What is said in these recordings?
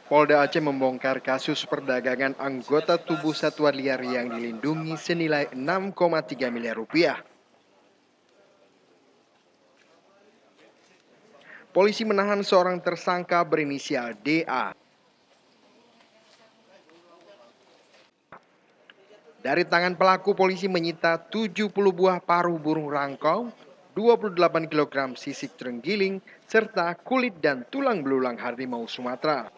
Polda Aceh membongkar kasus perdagangan anggota tubuh satwa liar yang dilindungi senilai 6,3 miliar rupiah. Polisi menahan seorang tersangka berinisial DA. Dari tangan pelaku, polisi menyita 70 buah paruh burung rangkong, 28 kilogram sisik terenggiling, serta kulit dan tulang belulang harimau Sumatera.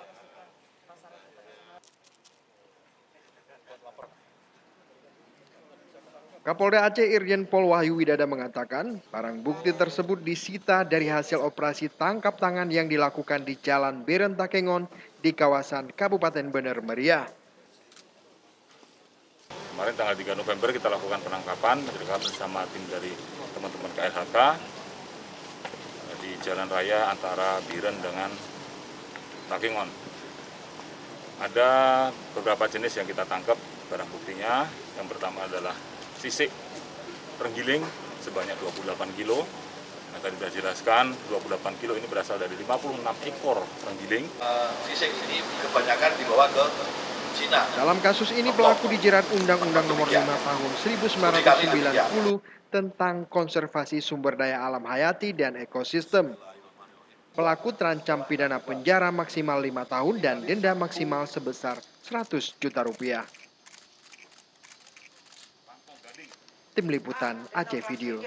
Kapolda Aceh Irjen Pol Wahyu Widada mengatakan, barang bukti tersebut disita dari hasil operasi tangkap tangan yang dilakukan di Jalan Berentakengon di kawasan Kabupaten Bener Meriah. Kemarin tanggal 3 November kita lakukan penangkapan bersama tim dari teman-teman KLHK di jalan raya antara Biren dengan Takengon. Ada beberapa jenis yang kita tangkap barang buktinya. Yang pertama adalah sisik terenggiling sebanyak 28 kilo. Nah, tadi sudah dijelaskan 28 kilo ini berasal dari 56 ekor terenggiling. Sisik ini kebanyakan dibawa ke Cina. Dalam kasus ini pelaku dijerat Undang-Undang Nomor 5 Tahun 1990 tentang konservasi sumber daya alam hayati dan ekosistem. Pelaku terancam pidana penjara maksimal 5 tahun dan denda maksimal sebesar 100 juta rupiah. Tim Liputan Aceh Video.